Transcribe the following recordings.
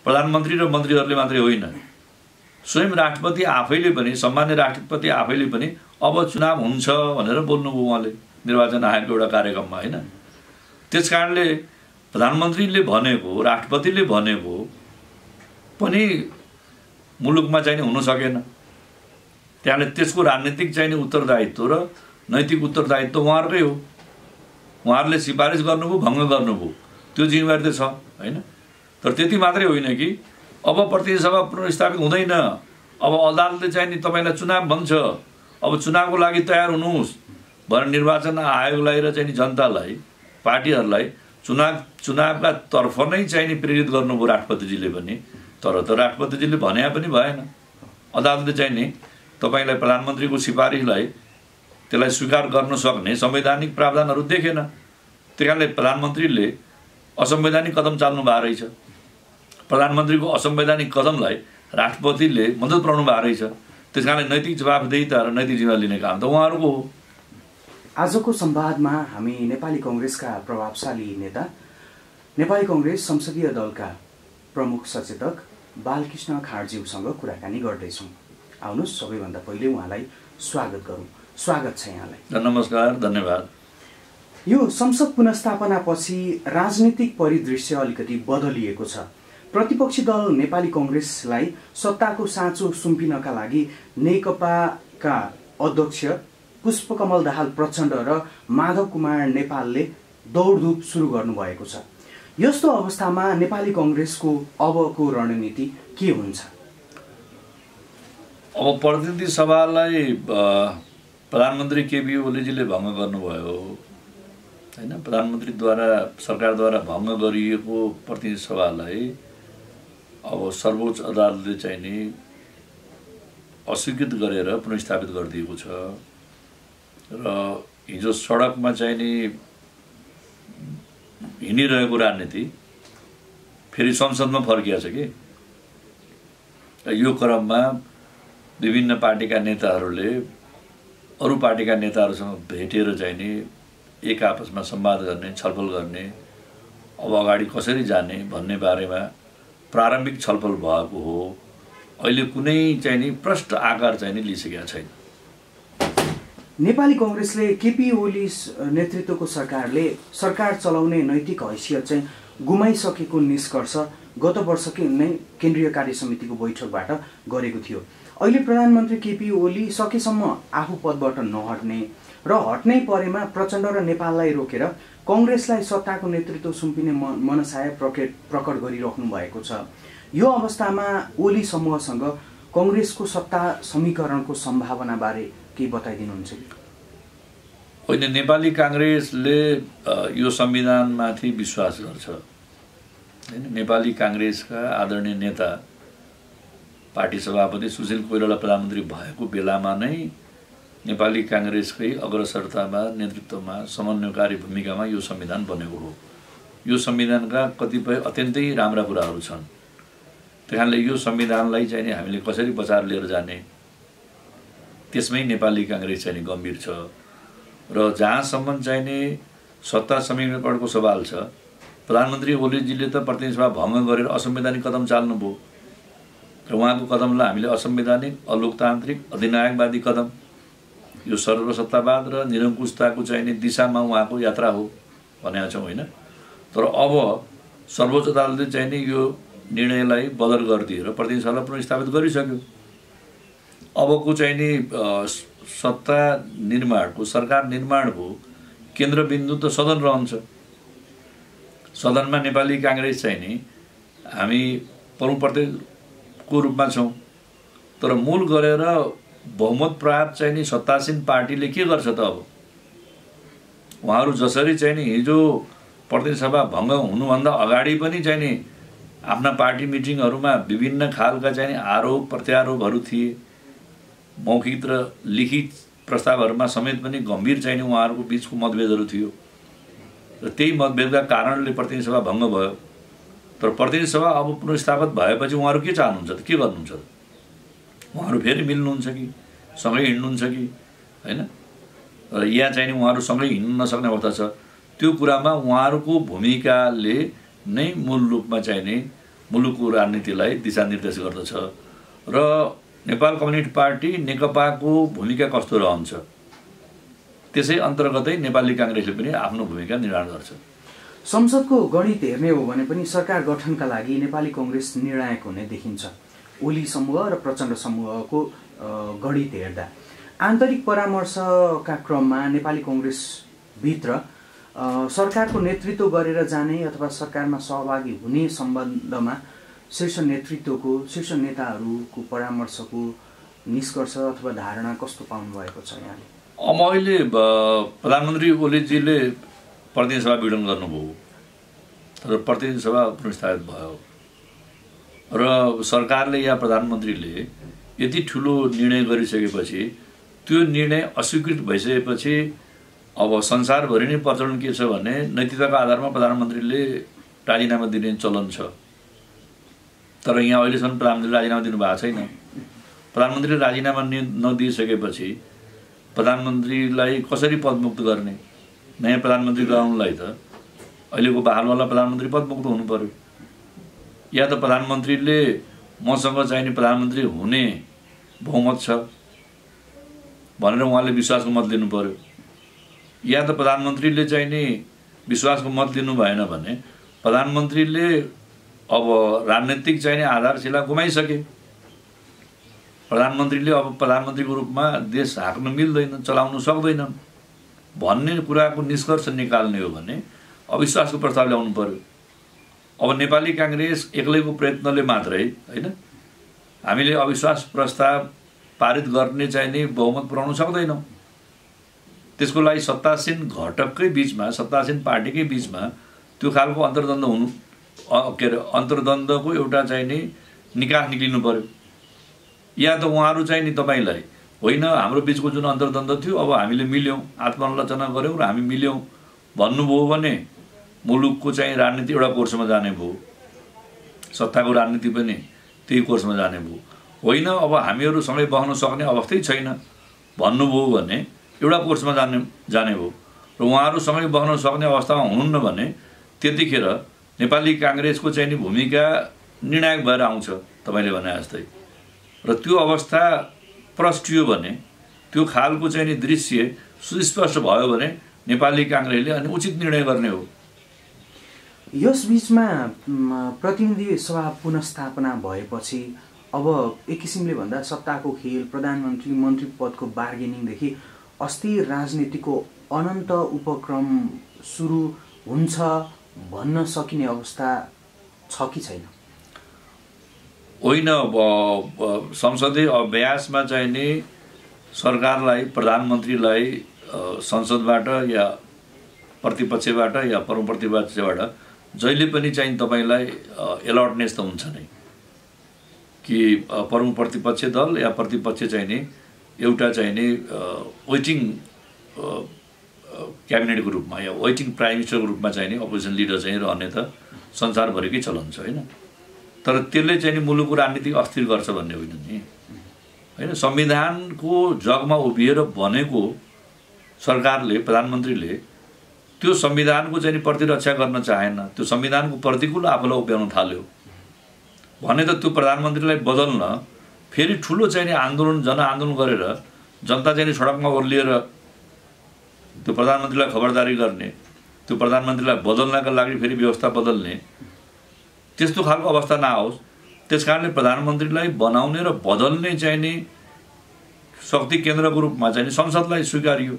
प्रधानमन्त्री र मन्त्रीहरूले मात्रै होइन, स्वयं राष्ट्रपति आफैले पनि, सम्मान्य राष्ट्रपति आफैले पनि अब चुनाव हुन्छ भनेर बोल्नुभयो उहाँले निर्वाचन आयोगको एउटा कार्यक्रममा, होइन? त्यसकारणले प्रधानमन्त्रीले भनेको, राष्ट्रपतिले भनेको पनि मुलुकमा चाहिँ हुन सकेन। त्यहाँले त्यसको राजनीतिक चाहिँ उत्तरदायित्व र नैतिक उत्तरदायित्व उहाँहरूकै हो। उहाँहरूले सिफारिस गर्नुभयो, भङ्ग गर्नुभयो, त्यो जिम्मेवारी त छ, होइन? तर त्यति मात्रै होइन कि अब प्रतिनिधि सभा पुनर्स्थापित हुँदैन, अब अदालतले चाहिँ नि तपाईँलाई चुनाव भन्छ, अब चुनावको लागि तयार हुनुहोस् भनेर निर्वाचन आयोगलाई र चाहिँ नि जनतालाई, पार्टीहरूलाई चुनावका तर्फ नै चाहिँ नि प्रेरित गर्नुभयो राष्ट्रपतिजीले पनि। तर त राष्ट्रपतिजीले भने पनि भएन, अदालतले चाहिँ नि तपाईँलाई प्रधानमन्त्रीको सिफारिसलाई त्यसलाई स्वीकार गर्न सक्ने संवैधानिक प्रावधानहरू देखेन। त्यही कारणले प्रधानमन्त्रीले असंवैधानिक कदम चाल्नु भएको रहेछ। प्रधानमन्त्रीको असंवैधानिक कदमलाई राष्ट्रपतिले मद्दत पुर्याउनु भएको रहेछ। त्यस कारणले नैतिक जवाबदेहिता र नैतिक जिम्मेवारी लिने काम त उहाँहरूको हो। आजको संवादमा हामी नेपाली कांग्रेसका प्रभावशाली नेता, नेपाली कांग्रेस संसदीय दलका प्रमुख सचेतक बालकृष्ण खाँडज्यूसँग कुराकानी गर्दैछौँ। आउनुहोस् सबैभन्दा पहिले उहाँलाई स्वागत गरौँ। स्वागत छ यहाँलाई। नमस्कार, धन्यवाद। यो संसद पुनर्स्थापनापछि राजनीतिक परिदृश्य अलिकति बदलिएको छ। प्रतिपक्षी दल नेपाली कांग्रेसलाई सत्ताको साँचो सुम्पिनका लागि नेकपाका अध्यक्ष पुष्पकमल दाहाल प्रचण्ड र माधव कुमार नेपालले दौडधुप सुरु गर्नुभएको छ। यस्तो अवस्थामा नेपाली कांग्रेसको अबको रणनीति के हुन्छ? अब प्रतिनिधि सभालाई प्रधानमन्त्री केपी ओलीजीले भङ्ग गर्नुभयो, होइन? प्रधानमन्त्रीद्वारा, सरकारद्वारा भङ्ग गरिएको प्रतिनिधि सभालाई अब सर्वोच्च अदालतले चाहिँ नि अस्वीकृत गरेर पुनर्स्थापित गरिदिएको छ। र हिजो सडकमा चाहिँ नि हिँडिरहेको राजनीति फेरि संसदमा फर्किएको छ कि। यो क्रममा विभिन्न पार्टीका नेताहरूले अरू पार्टीका नेताहरूसँग भेटेर चाहिँ नि एक आपसमा संवाद गर्ने, छलफल गर्ने, अब अगाडि कसरी जाने भन्ने बारेमा प्रारम्भिक छलफल भएको हो। अहिले कुनै चाहिँ नि प्रष्ट आकार चाहिँ नि लिइसकेका छैन। नेपाली कांग्रेसले केपी ओली नेतृत्वको सरकारले सरकार चलाउने नैतिक हैसियत चाहिँ गुमाइसकेको निष्कर्ष गत वर्ष नै केन्द्रीय कार्य समितिको बैठकबाट गरेको थियो। अहिले प्रधानमन्त्री केपी ओली सकेसम्म आफू पदबाट नहट्ने र हट्नै परेमा प्रचण्ड र नेपाललाई रोकेर कांग्रेसलाई सत्ताको नेतृत्व सुम्पिने मनसाय प्रकट गरिराख्नु भएको छ। यो अवस्थामा ओली समूहसँग कांग्रेसको सत्ता समीकरणको सम्भावना बारे के बताइदिनुहुन्छ? होइन, नेपाली कांग्रेसले यो संविधानमाथि विश्वास गर्छ, होइन? नेपाली कांग्रेसका आदरणीय नेता पार्टी सभापति सुशील कोइराला प्रधानमन्त्री भएको बेलामा नै नेपाली कांग्रेसकै अग्रसरतामा, नेतृत्वमा, समन्वयकारी भूमिकामा यो संविधान बनेको हो। यो संविधानका कतिपय अत्यन्तै राम्रा कुराहरू छन्। त्यही कारणले यो संविधानलाई चाहिँ नि हामीले कसरी बचाएर लिएर जाने, त्यसमै नेपाली कांग्रेस चाहिँ गम्भीर छ। र जहाँसम्म चाहिँ नि सत्ता समीकरणको सवाल छ, प्रधानमन्त्री ओलीजीले त प्रतिनिधि सभा भङ्ग गरेर असंवैधानिक कदम चाल्नुभयो र उहाँको कदमलाई हामीले असंवैधानिक, अलोकतान्त्रिक, अधिनायकवादी कदम, यो सर्वसत्तावाद र निरङ्कुशताको चाहिँ नि दिशामा उहाँको यात्रा हो भनेका छौँ, होइन? तर अब सर्वोच्च अदालतले चाहिँ नि यो निर्णयलाई बदल गरिदिएर प्रतिनिधि सभालाई पुनर्स्थापित गरिसक्यो। अबको चाहिँ नि सत्ता निर्माणको, सरकार निर्माणको केन्द्रबिन्दु त सदन रहन्छ। सदनमा नेपाली कांग्रेस चाहिँ नि हामी प्रमुख प्रतिको रूपमा छौँ, तर मूल गरेर बहुमत प्राप्त चाहिँ नि सत्तासीन पार्टीले के गर्छ त? अब उहाँहरू जसरी चाहिँ नि हिजो प्रतिनिधि सभा भङ्ग हुनुभन्दा अगाडि पनि चाहिँ नि आफ्ना पार्टी मिटिङहरूमा विभिन्न खालका चाहिँ आरोप प्रत्यारोपहरू थिए, मौखिक र लिखित प्रस्तावहरूमा समेत पनि गम्भीर चाहिँ नि उहाँहरूको बिचको मतभेदहरू थियो र त्यही मतभेदका कारणले प्रतिनिधि सभा भङ्ग भयो। तर प्रतिनिधि सभा अब पुनर्स्थापित भएपछि उहाँहरू के चाहनुहुन्छ त? के गर्नुहुन्छ त? उहाँहरू फेरि मिल्नुहुन्छ कि सँगै हिँड्नुहुन्छ कि, होइन? र यहाँ चाहिँ नि उहाँहरू सँगै हिँड्नु नसक्ने अवस्था छ। त्यो कुरामा उहाँहरूको भूमिकाले नै मूल रूपमा चाहिँ नि मुलुकको राजनीतिलाई दिशानिर्देश गर्दछ र नेपाल कम्युनिस्ट पार्टी नेकपाको भूमिका कस्तो रहन्छ त्यसै अन्तर्गतै नेपाली कांग्रेसले पनि आफ्नो भूमिका निर्माण गर्छ। संसदको गणित हेर्ने हो भने पनि सरकार गठनका लागि नेपाली कांग्रेस निर्णायक हुने देखिन्छ। ओली समूह र प्रचण्ड समूहको गणित हेर्दा आन्तरिक परामर्शका क्रममा नेपाली कांग्रेस भित्र सरकारको नेतृत्व गरेर जाने अथवा सरकारमा सहभागी हुने सम्बन्धमा शीर्ष नेतृत्वको शीर्ष नेताहरूको परामर्शको निष्कर्ष अथवा धारणा कस्तो पाउनु भएको छ यहाँले? अहिले प्रधानमन्त्री ओलीजीले प्रतिनिधि सभा विघटन गर्नुभयो र प्रतिनिधि सभा पुनर्स्थापित भयो र सरकारले या प्रधानमन्त्रीले यति ठुलो निर्णय गरिसकेपछि त्यो निर्णय अस्वीकृत भइसकेपछि अब संसारभरि नै प्रचलन के छ भने नैतिकताको आधारमा प्रधानमन्त्रीले राजीनामा दिने चलन छ। तर यहाँ अहिलेसम्म प्रधानमन्त्रीले राजीनामा दिनुभएको छैन। प्रधानमन्त्रीले राजीनामा नदिइसकेपछि प्रधानमन्त्रीलाई कसरी पदमुक्त गर्ने? नयाँ प्रधानमन्त्री गराउनलाई त अहिलेको बहालवाला प्रधानमन्त्री पदमुक्त हुनु पर्यो, या त प्रधानमन्त्रीले मसँग चाहिने प्रधानमन्त्री हुने बहुमत छ भनेर उहाँले विश्वासको मत लिनु पर्यो, या त प्रधानमन्त्रीले चाहिने विश्वासको मत लिनु भएन भने प्रधानमन्त्रीले अब राजनीतिक चाहिने आधारशिला गुमाइसके। प्रधानमन्त्रीले अब प्रधानमन्त्रीको रूपमा देश हाँक्न मिल्दैन, चलाउन सक्दैन भन्ने कुराको निष्कर्ष निकाल्ने हो भने अविश्वासको प्रस्ताव ल्याउनु पर्यो। अब नेपाली कांग्रेस एक्लैको प्रयत्नले मात्रै हैन हामीले अविश्वास प्रस्ताव पारित गर्ने चाहिने बहुमत पुर्याउन सक्दैनौँ। त्यसको लागि सत्तासीन घटककै बीचमा सत्तासीन पार्टीकै बीचमा त्यो खालको अन्तर्द्वन्द हुनु अन्तर्द्वन्द्वको एउटा चाहिने निकास निक्लिनु पर्यो। या त उहाँहरू चाहिँ नि तपाईलाई होइन हाम्रो बीचको जुन अन्तर्द्वन्द थियो अब हामीले मिल्यौँ, आत्मालोचना गऱ्यौँ र हामी मिल्यौँ भन्नुभयो भने मुलुकको चाहिँ राजनीति एउटा कोर्समा जाने भयो, सत्ताको राजनीति पनि त्यही कोर्समा जाने भयो। होइन अब हामीहरू सँगै बस्न सक्ने अवस्थै छैन भन्नुभयो भने एउटा कोर्समा जाने भयो र उहाँहरू सँगै बस्न सक्ने अवस्थामा हुनुहुन्न भने त्यतिखेर नेपाली कांग्रेसको चाहिँ नि भूमिका निर्णायक भएर आउँछ तपाईले भने जस्तै। र त्यो अवस्था प्रस्टियो भने त्यो खालको चाहिँ नि दृश्य सुस्पष्ट भयो भने नेपाली कांग्रेसले अनि उचित निर्णय गर्ने हो। यस बीचमा प्रतिनिधि सभा पुनर्स्थापना भएपछि अब एक किसिमले भन्दा सत्ताको खेल, प्रधानमन्त्री मन्त्री पदको बार्गेनिङदेखि अस्थिर राजनीतिको अनन्त उपक्रम सुरु हुन्छ भन्न सकिने अवस्था छ कि छैन? होइन, संसदीय अभ्यासमा चाहिँ नि सरकारलाई प्रधानमन्त्रीलाई संसदबाट या प्रतिपक्षबाट या परमप्रतिपक्षबाट जहिले पनि चाहिँ तपाईलाई अलर्टनेस त हुन्छ नै कि परम प्रतिपक्ष दल या प्रतिपक्ष चाहिँ नि एउटा चाहिँ नि वेटिङ क्याबिनेटको रूपमा या वेटिङ प्राइम मिनिस्टरको रूपमा चाहिँ नि अपोजिसन लिडर चाहिँ रहने त संसारभरिकै चलन छ होइन। तर त्यसले चाहिँ नि मुलुकको राजनीति अस्थिर गर्छ भन्ने होइन नि होइन। संविधानको जगमा उभिएर बनेको सरकारले प्रधानमन्त्रीले त्यो संविधानको चाहिँ नि प्रतिरक्षा गर्न चाहेन, त्यो संविधानको प्रतिकूल आफूलाई उभ्याउन थाल्यो भने त त्यो प्रधानमन्त्रीलाई बदल्न फेरि ठुलो चाहिँ नि आन्दोलन जनआन्दोलन गरेर जनता चाहिँ नि सडकमा ओर्लिएर त्यो प्रधानमन्त्रीलाई खबरदारी गर्ने, त्यो प्रधानमन्त्रीलाई बदल्नका लागि फेरि व्यवस्था बदल्ने त्यस्तो खालको अवस्था नआओस्। त्यसकारणले प्रधानमन्त्रीलाई बनाउने र बदल्ने चाहिँ नि शक्ति केन्द्रको रूपमा चाहिँ नि संसदलाई स्वीकारियो।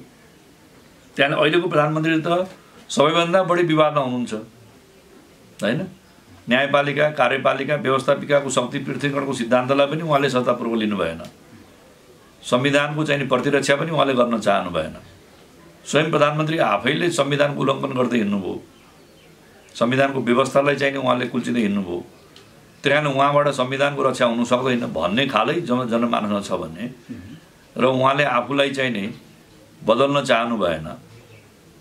त्यहाँ अहिलेको प्रधानमन्त्री त सबैभन्दा बढी विवादमा हुनुहुन्छ होइन। न्यायपालिका, कार्यपालिका, व्यवस्थापिकाको शक्ति पृथ्वीकरणको सिद्धान्तलाई पनि उहाँले सत्तापूर्वक लिनु भएन, संविधानको चाहिँ प्रतिरक्षा पनि उहाँले गर्न चाहनु भएन। स्वयं प्रधानमन्त्री आफैले संविधानको उल्लङ्घन गर्दै हिँड्नुभयो, संविधानको व्यवस्थालाई चाहिँ उहाँले कुल्चिँदै हिँड्नुभयो। त्यही कारण उहाँबाट संविधानको रक्षा हुन सक्दैन भन्ने खालै जनमानसमा छ भने र उहाँले आफूलाई चाहिँ नि बदल्न चाहनु भएन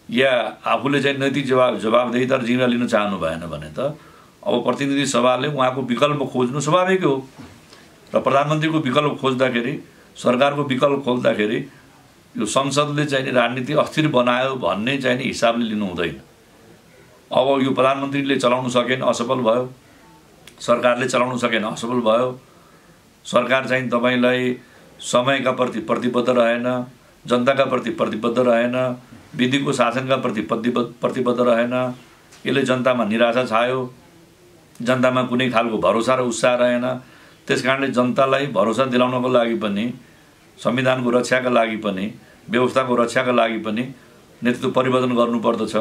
या आफूले चाहिँ नैतिक जवाबदेहिता र जिम्मेवारी लिन चाहनु भएन भने त अब प्रतिनिधि सभाले उहाँको विकल्प खोज्नु स्वाभाविक हो। र प्रधानमन्त्रीको विकल्प खोज्दाखेरि, सरकारको विकल्प खोज्दाखेरि यो संसदले चाहिँ नि राजनीति अस्थिर बनायो भन्ने चाहिँ नि हिसाबले लिनु हुँदैन। अब यो प्रधानमन्त्रीले चलाउन सकेन, असफल भयो, सरकारले चलाउन सकेन, असफल भयो। सरकार चाहिँ तपाईँलाई समयका प्रति प्रतिबद्ध रहेन, जनताका प्रति प्रतिबद्ध रहेन, विधिको शासनका प्रति प्रतिबद्ध रहेन। यसले जनतामा निराशा छायो, जनतामा कुनै खालको भरोसा र उत्साह रहेन। त्यस कारणले जनतालाई भरोसा दिलाउनको लागि पनि, संविधानको रक्षाका लागि पनि, व्यवस्थाको रक्षाका लागि पनि नेतृत्व परिवर्तन गर्नुपर्दछ।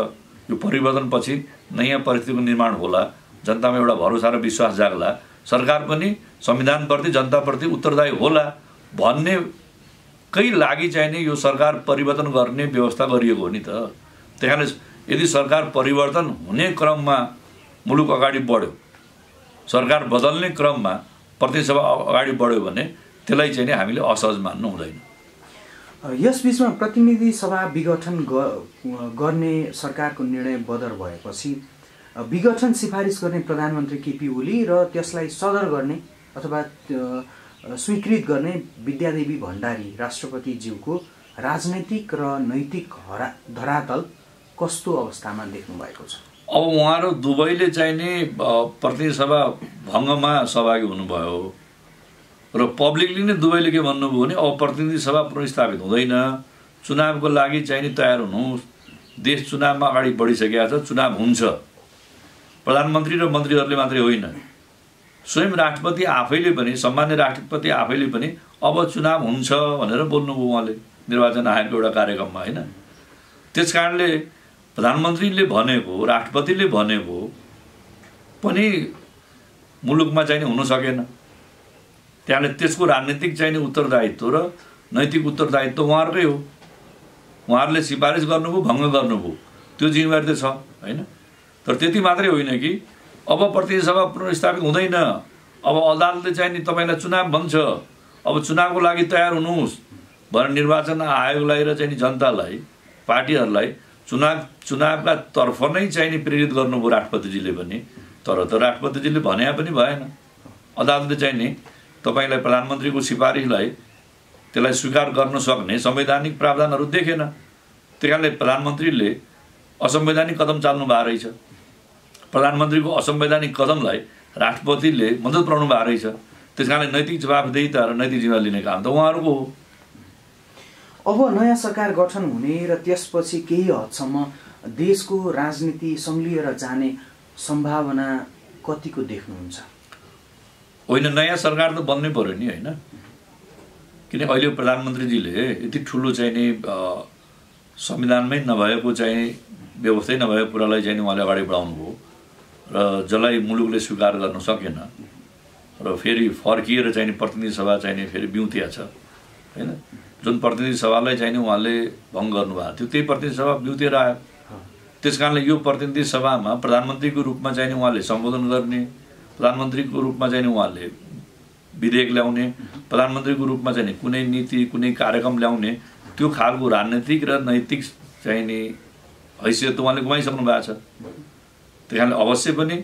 यो परिवर्तनपछि नयाँ परिस्थितिको निर्माण होला, जनतामा एउटा भरोसा र विश्वास जाग्ला, सरकार पनि संविधानप्रति जनताप्रति उत्तरदायी होला भन्नेकै लागि चाहिँ नि यो सरकार परिवर्तन गर्ने व्यवस्था गरिएको हो नि त। त्यही कारणले यदि सरकार परिवर्तन हुने क्रममा मुलुक अगाडि बढ्यो, सरकार बदल्ने क्रममा प्रतिनिधि सभा अगाडि बढ्यो भने त्यसलाई चाहिँ नि हामीले असहज मान्नु हुँदैन। यस बीचमा प्रतिनिधि सभा विघटन गर्ने सरकारको निर्णय बदर भएपछि विघटन सिफारिस गर्ने प्रधानमन्त्री केपी ओली र त्यसलाई सदर गर्ने अथवा स्वीकृत गर्ने विद्यादेवी भण्डारी राष्ट्रपतिज्यूको राजनैतिक र नैतिक धरातल कस्तो अवस्थामा देख्नु भएको छ? अब उहाँहरू दुवैले चाहिँ नि प्रतिनिधि सभा भङ्गमा सहभागी हुनुभयो र पब्लिकले नै दुवैले के भन्नुभयो भने अब प्रतिनिधि सभा पुनर्स्थापित हुँदैन, चुनावको लागि चाहिँ नि तयार हुनुहोस्, देश चुनावमा अगाडि बढिसकेको छ, चुनाव हुन्छ। प्रधानमन्त्री र मन्त्रीहरूले मात्रै होइन, स्वयं राष्ट्रपति आफैले पनि, सम्मान्य राष्ट्रपति आफैले पनि अब चुनाव हुन्छ भनेर बोल्नुभयो उहाँले निर्वाचन आयोगको एउटा कार्यक्रममा, होइन? त्यस कारणले प्रधानमन्त्रीले भनेको, राष्ट्रपतिले भनेको पनि मुलुकमा चाहिँ हुन सकेन। त्यहाँले त्यसको राजनीतिक चाहिँ उत्तरदायित्व र नैतिक उत्तरदायित्व उहाँहरूकै हो। उहाँहरूले सिफारिस गर्नुभयो, भङ्ग गर्नुभयो, त्यो जिम्मेवारी त छ, होइन? तर त्यति मात्रै होइन कि अब प्रतिनिधि सभा पुनर्स्थापित हुँदैन, अब अदालतले चाहिँ नि तपाईँलाई चुनाव भन्छ, अब चुनावको लागि तयार हुनुहोस् भनेर निर्वाचन आयोगलाई र चाहिँ जनतालाई, पार्टीहरूलाई चुनावका तर्फ नै चाहिँ नि प्रेरित गर्नुभयो राष्ट्रपतिजीले पनि। तर त राष्ट्रपतिजीले भने पनि भएन, अदालतले चाहिँ नि तपाईँलाई प्रधानमन्त्रीको सिफारिसलाई त्यसलाई स्वीकार गर्न सक्ने संवैधानिक प्रावधानहरू देखेन। त्यही कारणले प्रधानमन्त्रीले असंवैधानिक कदम चाल्नु भएको रहेछ। प्रधानमन्त्रीको असंवैधानिक कदमलाई राष्ट्रपतिले मद्दत पुर्याउनु भएको रहेछ। त्यस कारणले नैतिक जवाफदेहिता र नैतिक जिम्मेवारी लिने काम त उहाँहरूको हो। अब नयाँ सरकार गठन हुने र त्यसपछि केही हदसम्म देशको राजनीति संलिएर जाने सम्भावना कतिको देख्नुहुन्छ? होइन, नयाँ सरकार त बन्नै पर्यो नि, होइन? किन अहिले प्रधानमन्त्रीजीले यति ठुलो चाहिँ नि संविधानमै नभएको चाहिँ व्यवस्थै नभएको कुरालाई चाहिँ उहाँले अगाडि बढाउनु भयो र जसलाई मुलुकले स्वीकार गर्न सकेन र फेरि फर्किएर चाहिँ प्रतिनिधि सभा चाहिँ फेरि बिउतिया छ, होइन? जुन प्रतिनिधि सभालाई चाहिँ उहाँले भङ्ग गर्नुभएको थियो त्यही प्रतिनिधि सभा बिउतिएर आयो। त्यस कारणले यो प्रतिनिधि सभामा प्रधानमन्त्रीको रूपमा चाहिँ उहाँले सम्बोधन गर्ने, प्रधानमन्त्रीको रूपमा चाहिँ उहाँले विधेयक ल्याउने, प्रधानमन्त्रीको रूपमा चाहिँ कुनै नीति कुनै कार्यक्रम ल्याउने, त्यो खालको राजनीतिक र नैतिक चाहिँ नि हैसियत उहाँले गुमाइसक्नु भएको छ। त्यही कारणले अवश्य पनि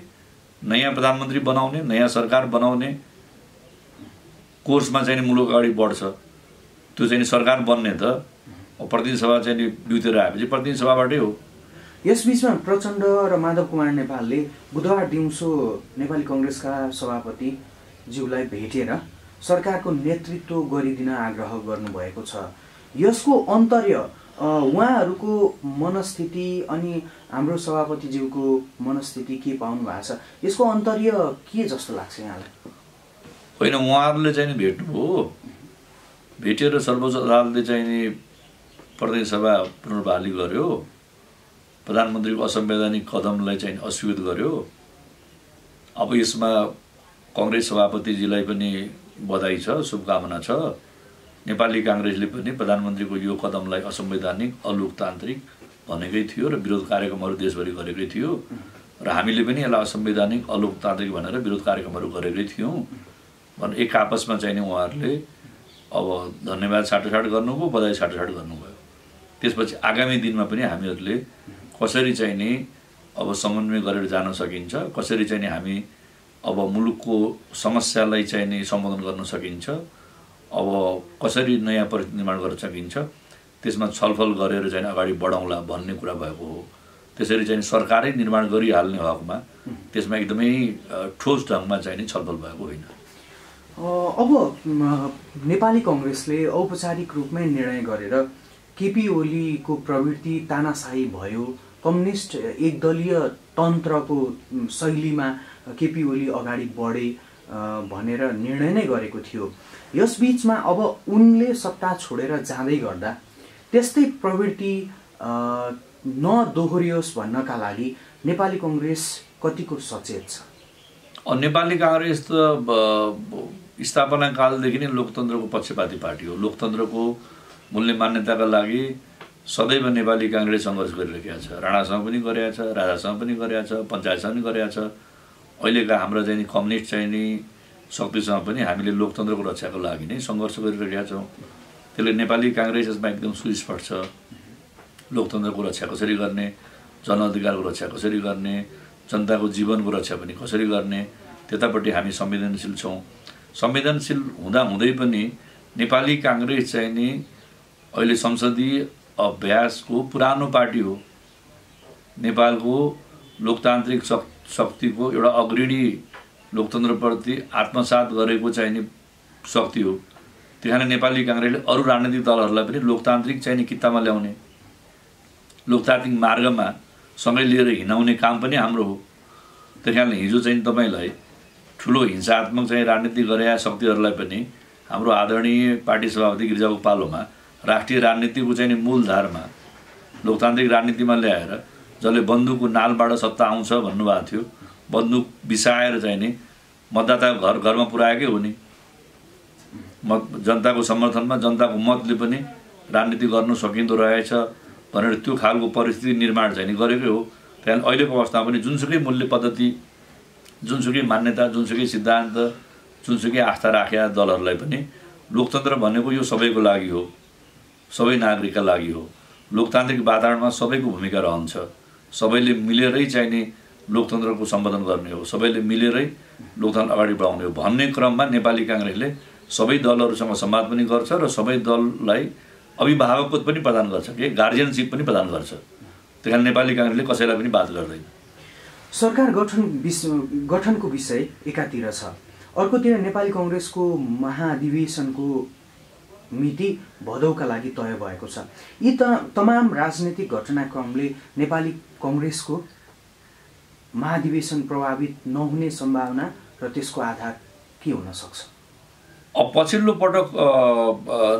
नयाँ प्रधानमन्त्री बनाउने, नयाँ सरकार बनाउने कोर्समा चाहिँ मुलुक अगाडि बढ्छ। त्यो चाहिँ सरकार बन्ने त प्रतिनिधि सभा चाहिँ बिउतेर आएपछि प्रतिनिधि सभाबाटै हो। यसबीचमा प्रचण्ड र माधव कुमार नेपालले बुधबार दिउँसो नेपाली कङ्ग्रेसका सभापति ज्यूलाई भेटेर सरकारको नेतृत्व गरिदिन आग्रह गर्नुभएको छ। यसको अन्तर्य उहाँहरूको मनस्थिति अनि हाम्रो सभापतिज्यूको मनस्थिति के पाउनु भएको छ? यसको अन्तर्य के जस्तो लाग्छ यहाँलाई? होइन, उहाँहरूले चाहिँ भेट्नुभयो, भेटेर सर्वोच्च अदालतले चाहिँ प्रतिनिधि सभा पुनर्बहाली गर्यो, प्रधानमन्त्रीको असंवैधानिक कदमलाई चाहिँ अस्वीकृत गर्यो। अब यसमा कङ्ग्रेस सभापतिजीलाई पनि बधाई छ, शुभकामना छ। नेपाली काङ्ग्रेसले पनि प्रधानमन्त्रीको यो कदमलाई असंवैधानिक, अलोकतान्त्रिक भनेकै थियो र विरोध कार्यक्रमहरू देशभरि गरेकै थियो र हामीले पनि यसलाई असंवैधानिक, अलोकतान्त्रिक भनेर विरोध कार्यक्रमहरू गरेकै थियौँ भनेर एक आपसमा चाहिँ उहाँहरूले अब धन्यवाद साटोसाट गर्नुभयो, बधाई साटोसाट गर्नुभयो। त्यसपछि आगामी दिनमा पनि हामीहरूले कसरी चाहिँ नि अब समन्वय गरेर जान सकिन्छ, कसरी चाहिँ नि हामी अब मुलुकको समस्यालाई चाहिँ नि सम्बोधन गर्न सकिन्छ, अब कसरी नयाँ परिस्थिति निर्माण गर्न सकिन्छ, त्यसमा छलफल गरेर चाहिँ अगाडि बढाउँला भन्ने कुरा भएको हो। त्यसरी चाहिँ सरकारै निर्माण गरिहाल्ने हकमा त्यसमा एकदमै ठोस ढङ्गमा चाहिँ नि छलफल भएको होइन। अब नेपाली कङ्ग्रेसले औपचारिक रूपमै निर्णय गरेर केपी ओलीको प्रवृत्ति तानाशाही भयो, कम्युनिस्ट एकदलीय तन्त्रको शैलीमा केपी ओली अगाडि बढे भनेर निर्णय नै गरेको थियो। यसबीचमा अब उनले सत्ता छोडेर जाँदै गर्दा त्यस्तै प्रवृत्ति नदोहोरियोस् भन्नका लागि नेपाली कङ्ग्रेस कतिको सचेत छ? नेपाली काङ्ग्रेस त स्थापना कालदेखि नै लोकतन्त्रको पक्षपाती पार्टी हो। लोकतन्त्रको मूल्य मान्यताका लागि सदैव नेपाली काङ्ग्रेस सङ्घर्ष गरिरहेको छ। राणासँग पनि गरेको छ, राजासँग पनि गरेको छ, पञ्चायतसँग पनि गरेको छ। अहिलेका हाम्रो चाहिँ नि कम्युनिस्ट चाहिँ नि शक्तिसँग पनि हामीले लोकतन्त्रको रक्षाको लागि नै सङ्घर्ष गरिरहेका छौँ। त्यसले नेपाली काङ्ग्रेस यसमा एकदम सुस्पष्ट छ। लोकतन्त्रको रक्षा कसरी गर्ने, जनअधिकारको रक्षा कसरी गर्ने, जनताको जीवनको रक्षा पनि कसरी गर्ने, त्यतापट्टि हामी संवेदनशील छौँ। संवेदनशील हुँदाहुँदै पनि नेपाली काङ्ग्रेस चाहिँ नि अहिले संसदीय अभ्यासको पुरानो पार्टी हो। नेपालको लोकतान्त्रिक शक्तिको एउटा अग्रणी लोकतन्त्रप्रति आत्मसात गरेको चाहिँ नि शक्ति हो। त्यही कारण नेपाली काङ्ग्रेसले अरू राजनीतिक दलहरूलाई पनि लोकतान्त्रिक चाहिँ नि कित्तामा ल्याउने, लोकतान्त्रिक मार्गमा सँगै लिएर हिँडाउने काम पनि हाम्रो हो। त्यही कारणले हिजो चाहिँ तपाईँलाई ठुलो हिंसात्मक चाहिँ राजनीति गरेका शक्तिहरूलाई पनि हाम्रो आदरणीय पार्टी सभापति गिरिजाको पालोमा राष्ट्रिय राजनीतिको चाहिँ नि मूलधारमा लोकतान्त्रिक राजनीतिमा ल्याएर जसले बन्दुकको नालबाट सत्ता आउँछ भन्नुभएको थियो, बन्दुक बिसाएर चाहिँ नि मतदाताको घर घरमा पुर्याएकै हो नि। जनताको समर्थनमा जनताको मतले पनि राजनीति गर्नु सकिँदो रहेछ भनेर त्यो खालको परिस्थिति निर्माण चाहिँ नि गरेकै हो। त्यहाँदेखि अहिलेको अवस्थामा पनि जुनसुकै मूल्य पद्धति, जुनसुकै मान्यता, जुनसुकै सिद्धान्त, जुनसुकै आस्था राखेका दलहरूलाई पनि लोकतन्त्र भनेको यो सबैको लागि हो, सबै नागरिकका लागि हो। लोकतान्त्रिक वातावरणमा सबैको भूमिका रहन्छ। सबैले मिलेरै चाहिँ नि लोकतन्त्रको सम्बोधन गर्ने हो, सबैले मिलेरै लोकतन्त्र अगाडि बढाउने हो भन्ने क्रममा नेपाली काङ्ग्रेसले सबै दलहरूसँग संवाद पनि गर्छ र सबै दललाई अभिभावकत्व पनि प्रदान गर्छ, कि गार्जियनसिप पनि प्रदान गर्छ। त्यही कारण नेपाली काङ्ग्रेसले कसैलाई पनि बात गर्दैन। सरकार गठनको विषय एकातिर छ, अर्कोतिर नेपाली कङ्ग्रेसको महाधिवेशनको मिति भदौका लागि तय भएको छ। यी तमाम राजनीतिक घटनाक्रमले नेपाली कङ्ग्रेसको महाधिवेशन प्रभावित नहुने सम्भावना र त्यसको आधार के हुन सक्छ? अब पछिल्लो पटक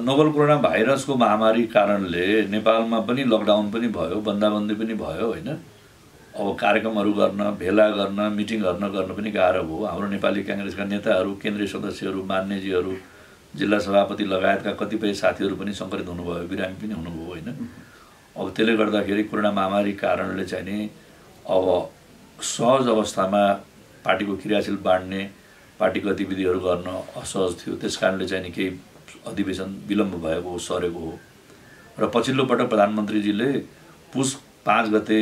नोभल कोरोना भाइरसको महामारी कारणले नेपालमा पनि लकडाउन पनि भयो, बन्दाबन्दी पनि भयो होइन। अब कार्यक्रमहरू गर्न, भेला गर्न, मिटिङहरू गर्न पनि गाह्रो भयो। हाम्रो नेपाली काङ्ग्रेसका नेताहरू, केन्द्रीय सदस्यहरू, मान्यजीहरू, जिल्ला सभापति लगायतका कतिपय साथीहरू पनि सङ्क्रमित हुनुभयो, बिरामी पनि हुनुभयो होइन। अब त्यसले गर्दाखेरि कोरोना महामारी कारणले चाहिँ नि अब सहज अवस्थामा पार्टीको क्रियाशील बाँड्ने, पार्टी गतिविधिहरू गर्न असहज थियो। त्यस कारणले चाहिँ नि केही अधिवेशन विलम्ब भएको हो, सरेको हो। र पछिल्लो पटक प्रधानमन्त्रीजीले पुस 5 गते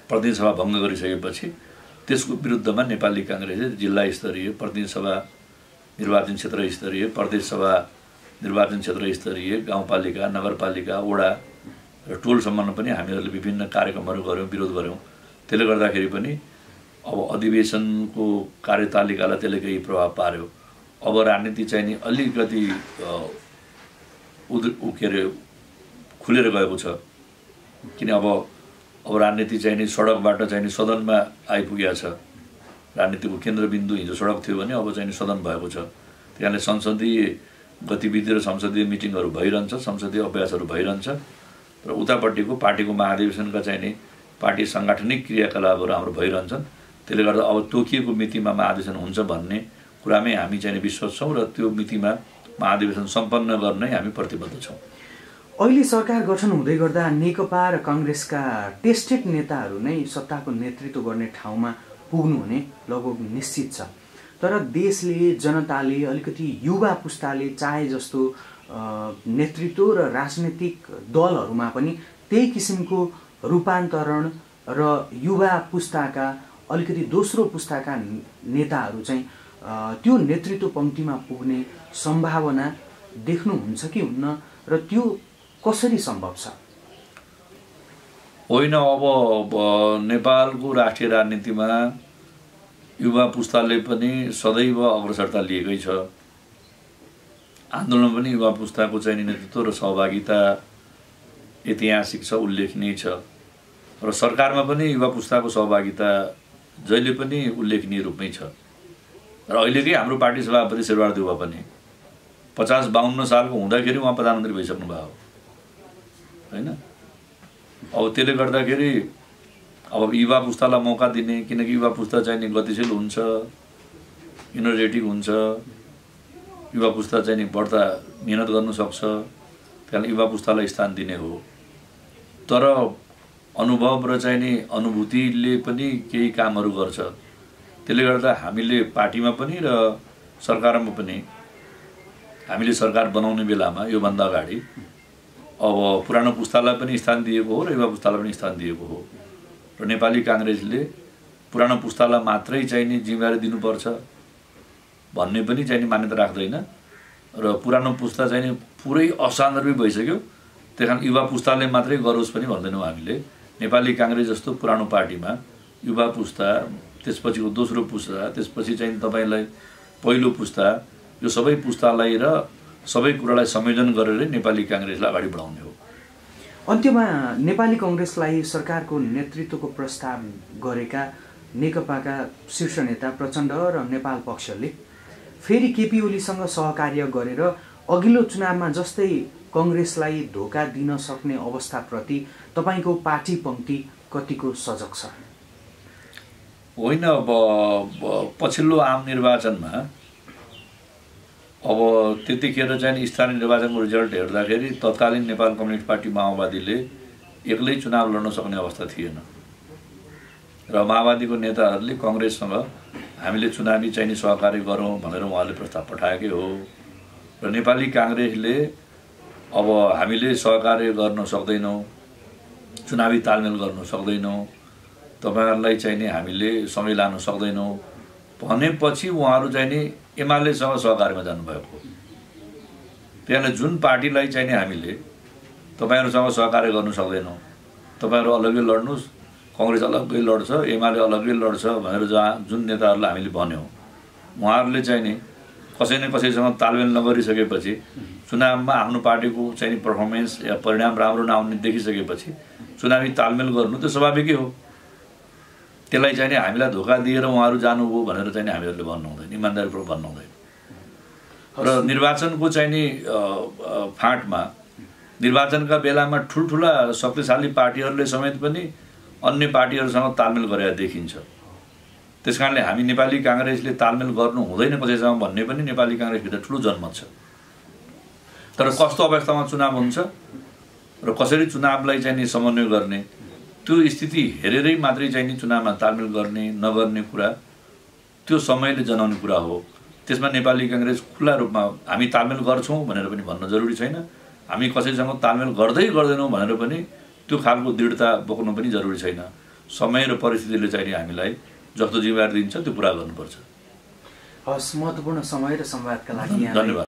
प्रतिनिधि सभा भङ्ग गरिसकेपछि त्यसको विरुद्धमा नेपाली काङ्ग्रेसले जिल्ला स्तरीय, प्रतिनिधि सभा निर्वाचन क्षेत्र स्तरीय, प्रदेश सभा निर्वाचन क्षेत्र स्तरीय, गाउँपालिका, नगरपालिका, वडा र टोलसम्म पनि हामीहरूले विभिन्न कार्यक्रमहरू गऱ्यौँ, विरोध गऱ्यौँ। त्यसले गर्दाखेरि पनि अब अधिवेशनको कार्यतालिकालाई त्यसले केही प्रभाव पार्यो। अब राजनीति चाहिँ नि अलिकति खुलेर गएको छ, किन अब राजनीति चाहिँ नि सडकबाट चाहिँ नि सदनमा आइपुगेको छ। राजनीतिको केन्द्रबिन्दु हिजो सडक थियो भने अब चाहिँ नि सदन भएको छ। त्यही कारणले संसदीय गतिविधि र संसदीय मिटिङहरू भइरहन्छ, संसदीय अभ्यासहरू भइरहन्छ र उतापट्टिको पार्टीको महाधिवेशनका चाहिँ नि पार्टी साङ्गठनिक क्रियाकलापहरू हाम्रो भइरहन्छन्। त्यसले गर्दा अब तोकिएको मितिमा महाधिवेशन हुन्छ भन्ने कुरामै हामी चाहिँ विश्वास छौँ र त्यो मितिमा महाधिवेशन सम्पन्न गर्नै हामी प्रतिबद्ध छौँ। अहिले सरकार गठन हुँदै गर्दा नेकपा र काङ्ग्रेसका टेस्टेड नेताहरू नै सत्ताको नेतृत्व गर्ने ठाउँमा पुग्नु हुने लगभग निश्चित छ। तर देशले, जनताले, अलिकति युवा पुस्ताले चाहे जस्तो नेतृत्व र राजनीतिक दलहरूमा पनि त्यही किसिमको रूपान्तरण र युवा पुस्ताका अलिकति दोस्रो पुस्ताका नेताहरू चाहिँ त्यो नेतृत्व पङ्क्तिमा पुग्ने सम्भावना देख्नुहुन्छ कि हुन्न र त्यो कसरी सम्भव छ? होइन। अब नेपालको राष्ट्रिय राजनीतिमा युवा पुस्ताले पनि सदैव अग्रसरता लिएकै छ। आन्दोलन पनि युवा पुस्ताको चाहिँ नेतृत्व र सहभागिता ऐतिहासिक छ, उल्लेखनीय छ। र सरकारमा पनि युवा पुस्ताको सहभागिता जहिले पनि उल्लेखनीय रूपमै छ। र अहिलेकै हाम्रो पार्टी सभापति शेरबहादुर देउवा पनि 50-52 सालको हुँदाखेरि उहाँ प्रधानमन्त्री भइसक्नु भएको होइन। अब त्यसले गर्दाखेरि अब युवा पुस्तालाई मौका दिने, किनकि युवा पुस्ता चाहिँ नि गतिशील हुन्छ, इनर्जेटिक हुन्छ, युवा पुस्ता चाहिँ नि बढ्ता मेहनत गर्नु सक्छ, त्यहाँदेखि युवा पुस्तालाई स्थान दिने हो। तर अनुभव र चाहिँ नि अनुभूतिले पनि केही कामहरू गर्छ। त्यसले गर्दा हामीले पार्टीमा पनि र सरकारमा पनि हामीले सरकार बनाउने बेलामा योभन्दा अगाडि अब पुरानो पुस्तालाई पनि स्थान दिएको हो र युवा पुस्तालाई पनि स्थान दिएको हो। र नेपाली काङ्ग्रेसले पुरानो पुस्तालाई मात्रै चाहिँ नि जिम्मेवारी दिनुपर्छ भन्ने पनि चाहिँ नि मान्यता राख्दैन। र पुरानो पुस्ता चाहिँ नि पुरै असान्दर्भिक भइसक्यो, त्यही कारण युवा पुस्ताले मात्रै गरोस् पनि भन्दैनौँ हामीले। नेपाली काङ्ग्रेस जस्तो पुरानो पार्टीमा युवा पुस्ता, त्यसपछिको दोस्रो पुस्ता, त्यसपछि चाहिँ तपाईँलाई पहिलो पुस्ता, यो सबै पुस्तालाई र सबै कुरालाई संयोजन गरेर नेपाली काङ्ग्रेसलाई अगाडि बढाउने हो। अन्त्यमा नेपाली काङ्ग्रेसलाई सरकारको नेतृत्वको प्रस्ताव गरेका नेकपाका शीर्ष नेता प्रचण्ड र नेपाल पक्षले फेरि केपी ओलीसँग सहकार्य गरेर अघिल्लो चुनावमा जस्तै काङ्ग्रेसलाई धोका दिन सक्ने अवस्थाप्रति तपाईँको पार्टी पङ्क्ति कतिको सजग छ? होइन, अब पछिल्लो आम निर्वाचनमा अब त्यतिखेर चाहिँ स्थानीय निर्वाचनको रिजल्ट हेर्दाखेरि तत्कालीन नेपाल कम्युनिस्ट पार्टी माओवादीले एक्लै चुनाव लड्न सक्ने अवस्था थिएन। र माओवादीको नेताहरूले काङ्ग्रेससँग हामीले चुनावी चाहिँ सहकार्य गरौँ भनेर उहाँले प्रस्ताव पठाएकै हो। र नेपाली काङ्ग्रेसले अब हामीले सहकार्य गर्न सक्दैनौँ, चुनावी तालमेल गर्न सक्दैनौँ, तपाईँहरूलाई चाहिँ नि हामीले सँगै लान सक्दैनौँ भनेपछि उहाँहरू चाहिँ नि एमालेसँग सहकार्यमा जानुभएको हो। त्यहाँले जुन पार्टीलाई चाहिँ नि हामीले तपाईँहरूसँग सहकार्य गर्नु सक्दैनौँ, तपाईँहरू अलग्गै लड्नुहोस्, काङ्ग्रेस अलग्गै लड्छ, एमाले अलग्गै लड्छ भनेर जुन नेताहरूलाई हामीले भन्यौँ, उहाँहरूले चाहिँ नि कसै न कसैसँग तालमेल नगरिसकेपछि चुनावमा आफ्नो पार्टीको चाहिँ नि पर्फर्मेन्स या परिणाम राम्रो नआउने देखिसकेपछि चुनावी तालमेल गर्नु त्यो स्वाभाविकै हो। त्यसलाई चाहिँ नि हामीलाई धोका दिएर उहाँहरू जानुभयो भनेर चाहिँ नि हामीहरूले भन्नु हुँदैन, इमान्दारीपूर्वक भन्नु हुँदैन। र निर्वाचनको चाहिँ नि फाँटमा निर्वाचनका बेलामा ठुल्ठुला शक्तिशाली पार्टीहरूले समेत पनि अन्य पार्टीहरूसँग तालमेल गरेर देखिन्छ। त्यस कारणले हामी नेपाली काङ्ग्रेसले तालमेल गर्नु हुँदैन कसैसँग भन्ने पनि नेपाली काङ्ग्रेसभित्र ठुलो जनमत छ। तर कस्तो अवस्थामा चुनाव हुन्छ र कसरी चुनावलाई चाहिँ नि समन्वय गर्ने त्यो स्थिति हेरेरै मात्रै चाहिँ नि चुनावमा तालमेल गर्ने नगर्ने कुरा त्यो समयले जनाउने कुरा हो। त्यसमा नेपाली काङ्ग्रेस खुल्ला रूपमा हामी तालमेल गर्छौँ भनेर पनि भन्न जरुरी छैन, हामी कसैसँग तालमेल गर्दैनौँ भनेर पनि त्यो खालको दृढता बोक्नु पनि जरुरी छैन। समय र परिस्थितिले चाहिँ हामीलाई जस्तो जिम्मेवारी दिन्छ त्यो पुरा गर्नुपर्छ। हस्, महत्त्वपूर्ण समय र संवादका लागि धन्यवाद।